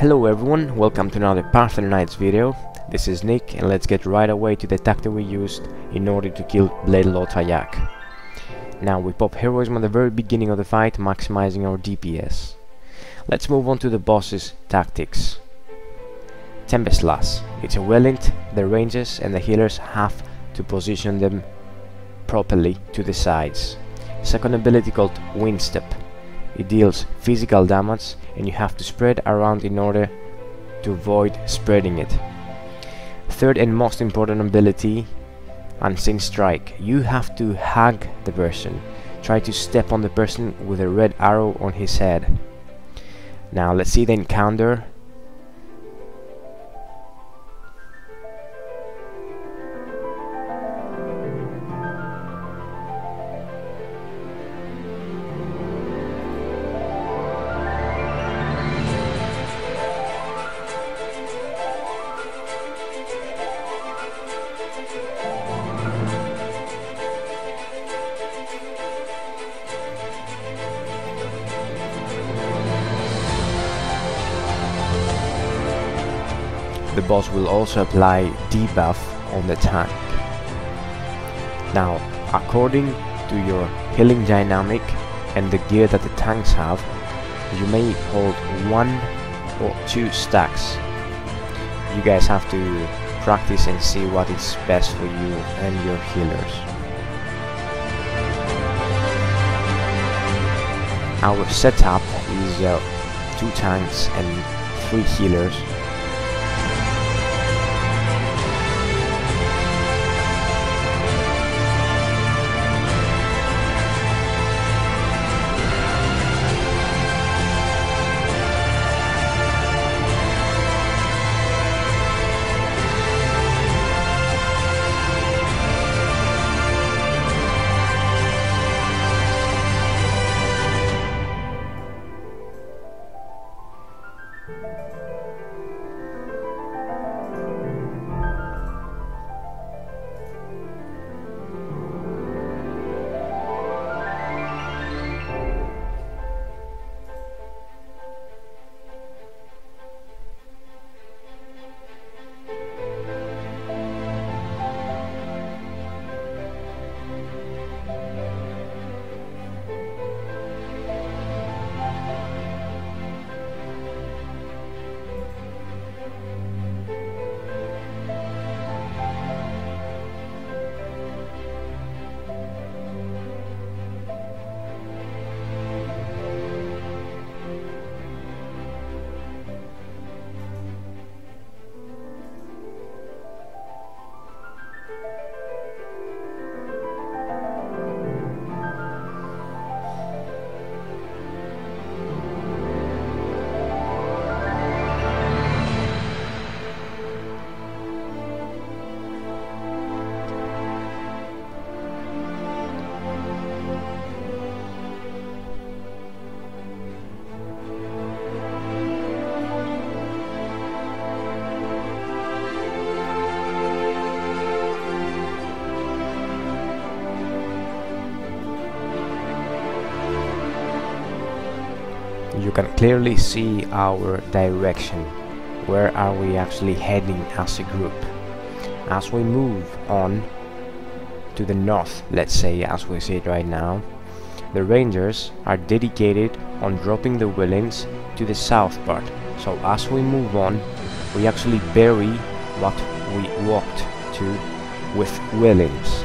Hello everyone, welcome to another Parthenon video. This is Nick and let's get right away to the tactic we used in order to kill Blade Lord Tayak. Now we pop heroism at the very beginning of the fight, maximizing our DPS. Let's move on to the boss's tactics. Tempest Lass. It's a well-linked, the rangers and the healers have to position them properly to the sides. Second ability called Windstep. It deals physical damage and you have to spread around in order to avoid spreading it. Third and most important ability, Unseen Strike. You have to hug the person. Try to step on the person with a red arrow on his head. Now let's see the encounter. The boss will also apply debuff on the tank. Now, according to your healing dynamic and the gear that the tanks have, you may hold 1 or 2 stacks. You guys have to practice and see what is best for you and your healers. Our setup is 2 tanks and 3 healers. You can clearly see our direction. Where are we actually heading as a group? As we move on to the north, let's say, as we see it right now, the rangers are dedicated on dropping the villains to the south part. So as we move on, we actually bury what we walked to with villains.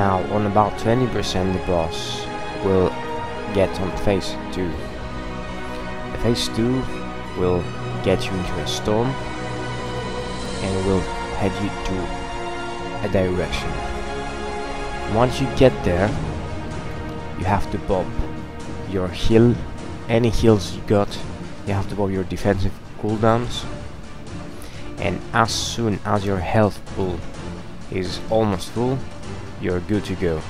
Now on about 20% the boss will get on phase 2. The phase 2 will get you into a storm and will head you to a direction. Once you get there, you have to pop your heal, any heals you got, you have to pop your defensive cooldowns, and as soon as your health pool is almost full, you're good to go.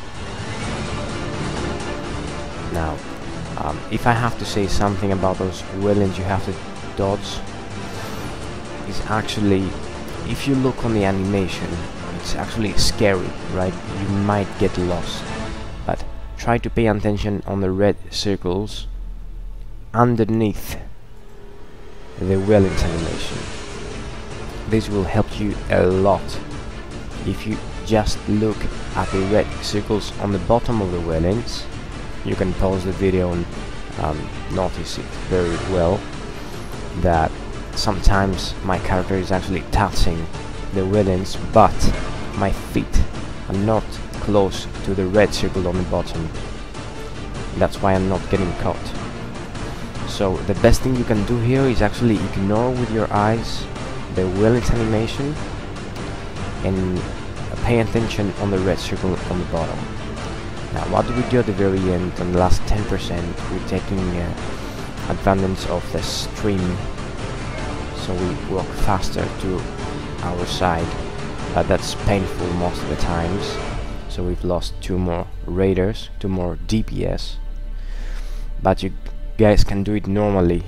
Now, if I have to say something about those villains you have to dodge, is actually, if you look on the animation, it's actually scary, right? You might get lost, but try to pay attention on the red circles underneath the villains animation. This will help you a lot. If you just look at the red circles on the bottom of the villains, you can pause the video and notice it very well, that sometimes my character is actually touching the villains, but my feet are not close to the red circle on the bottom. That's why I'm not getting caught. So the best thing you can do here is actually ignore with your eyes the villains animation and pay attention on the red circle on the bottom. Now what do we do at the very end? On the last 10%, we're taking advantage of the stream, so we walk faster to our side, but that's painful most of the times. So we've lost 2 more raiders, 2 more DPS, but you guys can do it normally.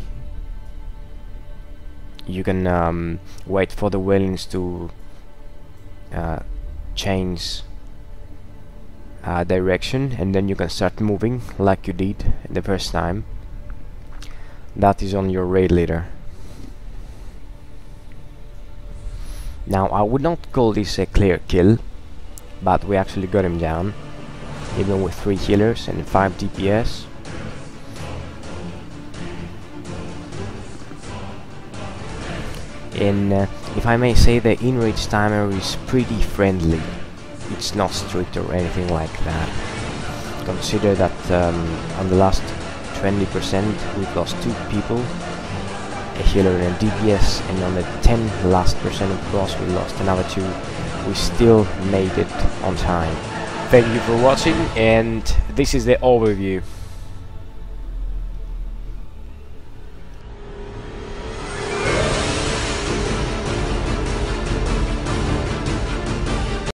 You can wait for the villains to change direction, and then you can start moving like you did the first time. That is on your raid leader. Now I would not call this a clear kill, but we actually got him down, even with 3 healers and 5 DPS. And if I may say, the in-range timer is pretty friendly. It's not strict or anything like that. Consider that on the last 20% we've lost 2 people, a healer and a DPS, and on the last 10% of the boss we lost another 2. We still made it on time. Thank you for watching, and this is the overview.